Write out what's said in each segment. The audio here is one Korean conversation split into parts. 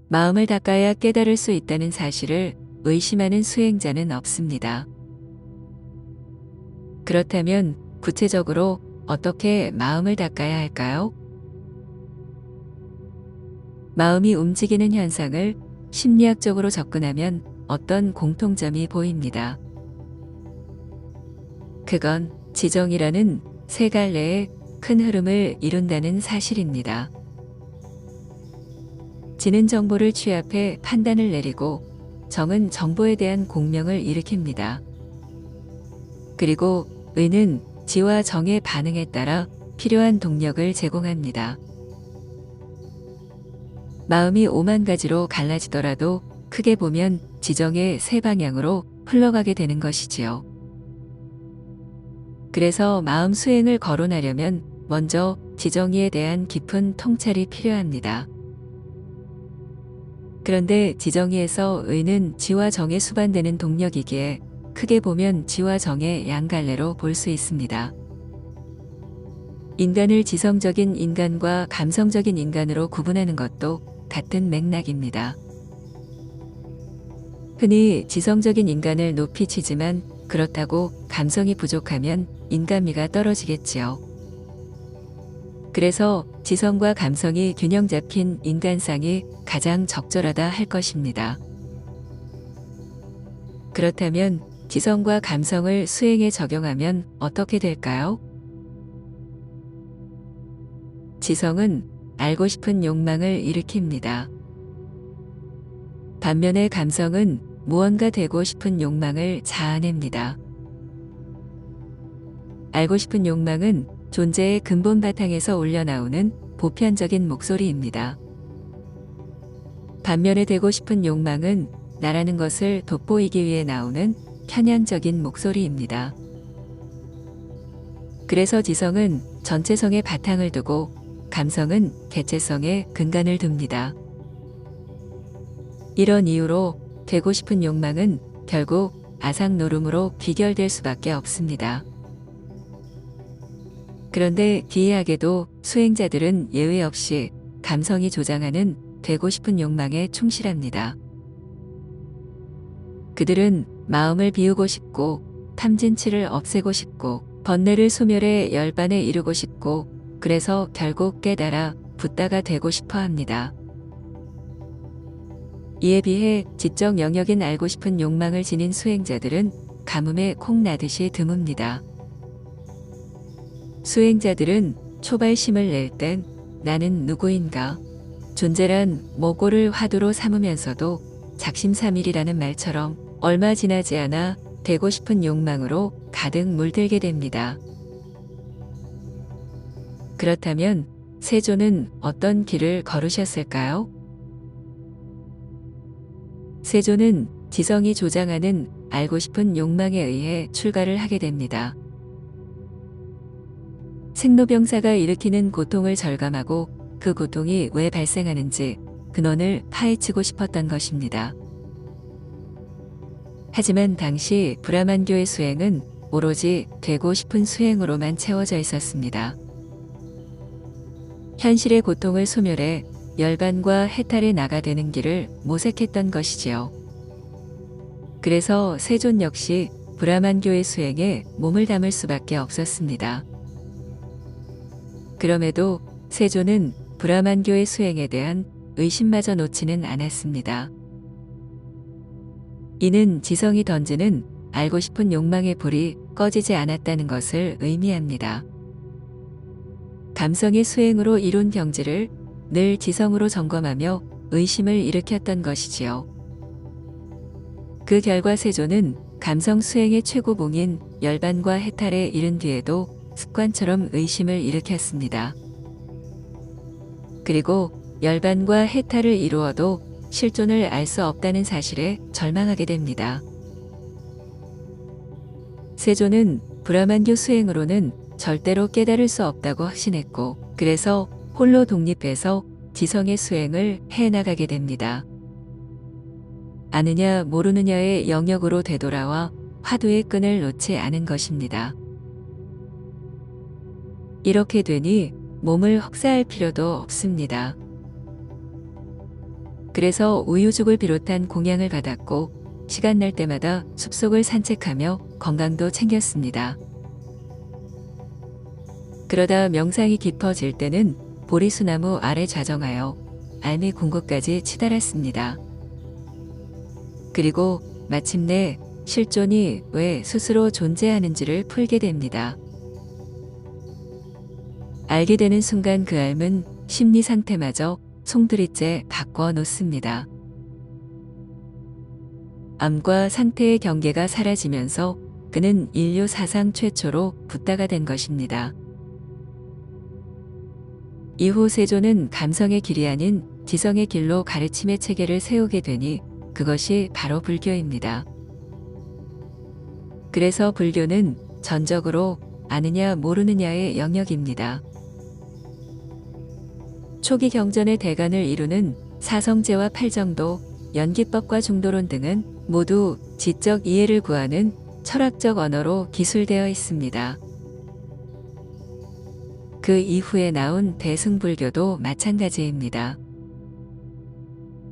마음을 닦아야 깨달을 수 있다는 사실을 의심하는 수행자는 없습니다. 그렇다면 구체적으로 어떻게 마음을 닦아야 할까요? 마음이 움직이는 현상을 심리학적으로 접근하면 어떤 공통점이 보입니다. 그건 지정이라는 세 갈래의 큰 흐름을 이룬다는 사실입니다. 지는 정보를 취합해 판단을 내리고 정은 정보에 대한 공명을 일으킵니다. 그리고 의는 지와 정의 반응에 따라 필요한 동력을 제공합니다. 마음이 오만 가지로 갈라지더라도 크게 보면 지정의 세 방향으로 흘러가게 되는 것이지요. 그래서 마음 수행을 거론하려면 먼저 지정의에 대한 깊은 통찰이 필요합니다. 그런데 지정의에서 의는 지와 정에 수반되는 동력이기에 크게 보면 지와 정의 양갈래로 볼 수 있습니다. 인간을 지성적인 인간과 감성적인 인간으로 구분하는 것도 같은 맥락입니다. 흔히 지성적인 인간을 높이 치지만 그렇다고 감성이 부족하면 인간미가 떨어지겠지요. 그래서 지성과 감성이 균형 잡힌 인간상이 가장 적절하다 할 것입니다. 그렇다면 지성과 감성을 수행에 적용하면 어떻게 될까요? 지성은 알고 싶은 욕망을 일으킵니다. 반면에 감성은 무언가 되고 싶은 욕망을 자아냅니다. 알고 싶은 욕망은 존재의 근본 바탕에서 올려나오는 보편적인 목소리입니다. 반면에 되고 싶은 욕망은 나라는 것을 돋보이기 위해 나오는 편향적인 목소리입니다. 그래서 지성은 전체성의 바탕을 두고 감성은 개체성의 근간을 둡니다. 이런 이유로 되고 싶은 욕망은 결국 아상노름으로 귀결될 수밖에 없습니다. 그런데 기이하게도 수행자들은 예외 없이 감성이 조장하는 되고 싶은 욕망에 충실합니다. 그들은 마음을 비우고 싶고 탐진치를 없애고 싶고 번뇌를 소멸해 열반에 이르고 싶고 그래서 결국 깨달아 붓다가 되고 싶어 합니다. 이에 비해 지적 영역인 알고 싶은 욕망을 지닌 수행자들은 가뭄에 콩 나듯이 드뭅니다. 수행자들은 초발심을 낼 땐 나는 누구인가? 존재란 모고를 화두로 삼으면서도 작심삼일이라는 말처럼 얼마 지나지 않아 되고 싶은 욕망으로 가득 물들게 됩니다. 그렇다면 세존은 어떤 길을 걸으셨을까요? 세존은 지성이 조장하는 알고 싶은 욕망에 의해 출가를 하게 됩니다. 생로병사가 일으키는 고통을 절감하고 그 고통이 왜 발생하는지 근원을 파헤치고 싶었던 것입니다. 하지만 당시 브라만교의 수행은 오로지 되고 싶은 수행으로만 채워져 있었습니다. 현실의 고통을 소멸해 열반과 해탈에 나가되는 길을 모색했던 것이지요. 그래서 세존 역시 브라만교의 수행에 몸을 담을 수밖에 없었습니다. 그럼에도 세존은 브라만교의 수행에 대한 의심마저 놓지는 않았습니다. 이는 지성이 던지는 알고 싶은 욕망의 불이 꺼지지 않았다는 것을 의미합니다. 감성의 수행으로 이룬 경지를 늘 지성으로 점검하며 의심을 일으켰던 것이지요. 그 결과 세존은 감성 수행의 최고봉인 열반과 해탈에 이른 뒤에도 습관처럼 의심을 일으켰습니다. 그리고 열반과 해탈을 이루어도 실존을 알 수 없다는 사실에 절망하게 됩니다. 세존은 브라만교 수행으로는 절대로 깨달을 수 없다고 확신했고 그래서 홀로 독립해서 지성의 수행을 해나가게 됩니다. 아느냐 모르느냐의 영역으로 되돌아와 화두의 끈을 놓지 않은 것입니다. 이렇게 되니 몸을 혹사할 필요도 없습니다. 그래서 우유죽을 비롯한 공양을 받았고 시간 날 때마다 숲속을 산책하며 건강도 챙겼습니다. 그러다 명상이 깊어질 때는 보리수나무 아래 좌정하여 알미 궁궐까지 치달았습니다. 그리고 마침내 실존이 왜 스스로 존재하는지를 풀게 됩니다. 알게 되는 순간 그 알은 심리 상태마저 송두리째 바꿔 놓습니다. 암과 상태의 경계가 사라지면서 그는 인류 사상 최초로 붓다가 된 것입니다. 이후 세존은 감성의 길이 아닌 지성의 길로 가르침의 체계를 세우게 되니 그것이 바로 불교입니다. 그래서 불교는 전적으로 아느냐 모르느냐의 영역입니다. 초기 경전의 대간을 이루는 사성제와 팔정도, 연기법과 중도론 등은 모두 지적 이해를 구하는 철학적 언어로 기술되어 있습니다. 그 이후에 나온 대승불교도 마찬가지입니다.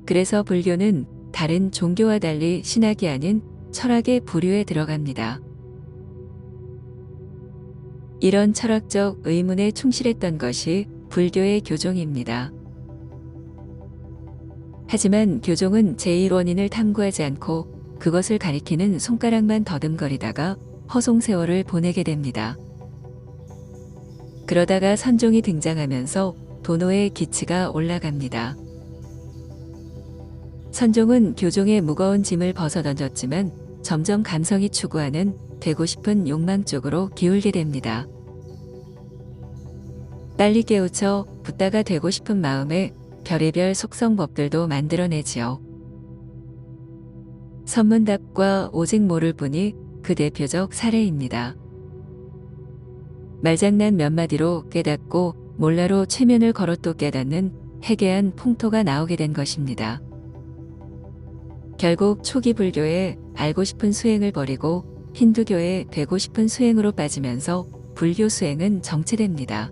그래서 불교는 다른 종교와 달리 신학이 아닌 철학의 부류에 들어갑니다. 이런 철학적 의문에 충실했던 것이 불교의 교종입니다. 하지만 교종은 제1원인을 탐구하지 않고 그것을 가리키는 손가락만 더듬거리다가 허송세월을 보내게 됩니다. 그러다가 선종이 등장하면서 도노의 기치가 올라갑니다. 선종은 교종의 무거운 짐을 벗어던졌지만 점점 감성이 추구하는 되고 싶은 욕망 쪽으로 기울게 됩니다. 빨리 깨우쳐 붓다가 되고 싶은 마음에 별의별 속성법들도 만들어내지요. 선문답과 오직 모를 뿐이 그 대표적 사례입니다. 말장난 몇 마디로 깨닫고 몰라로 최면을 걸어 또 깨닫는 해괴한 풍토가 나오게 된 것입니다. 결국 초기 불교의 알고 싶은 수행을 버리고 힌두교의 되고 싶은 수행으로 빠지면서 불교 수행은 정체됩니다.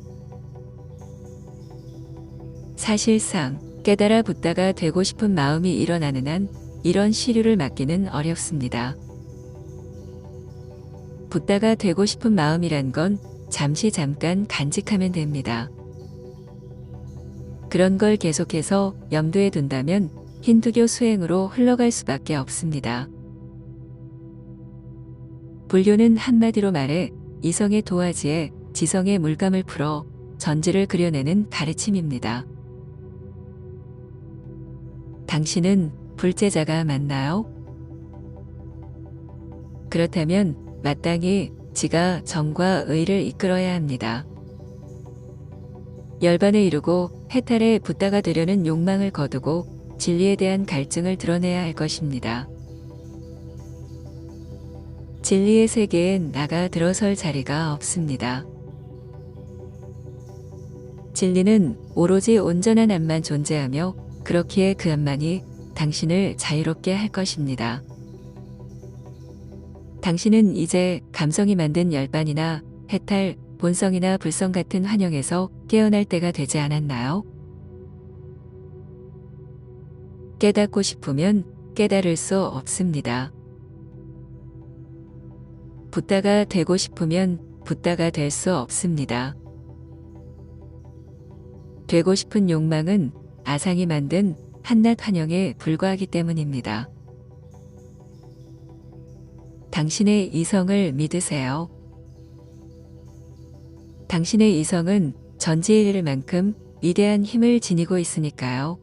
사실상 깨달아 붓다가 되고 싶은 마음이 일어나는 한 이런 시류를 막기는 어렵습니다. 붓다가 되고 싶은 마음이란 건 잠깐 간직하면 됩니다. 그런 걸 계속해서 염두에 둔다면 힌두교 수행으로 흘러갈 수밖에 없습니다. 불교는 한마디로 말해 이성의 도화지에 지성의 물감을 풀어 전지를 그려내는 가르침입니다. 당신은 불제자가 맞나요? 그렇다면 마땅히 지가 정과 의를 이끌어야 합니다. 열반을 이루고 해탈에 붓다가 되려는 욕망을 거두고 진리에 대한 갈증을 드러내야 할 것입니다. 진리의 세계엔 나가 들어설 자리가 없습니다. 진리는 오로지 온전한 암만 존재하며 그렇기에 그 암만이 당신을 자유롭게 할 것입니다. 당신은 이제 감성이 만든 열반이나 해탈, 본성이나 불성 같은 환영에서 깨어날 때가 되지 않았나요? 깨닫고 싶으면 깨달을 수 없습니다. 붓다가 되고 싶으면 붓다가 될 수 없습니다. 되고 싶은 욕망은 아상이 만든 한낱 환영에 불과하기 때문입니다. 당신의 이성을 믿으세요. 당신의 이성은 전지에 이를 만큼 위대한 힘을 지니고 있으니까요.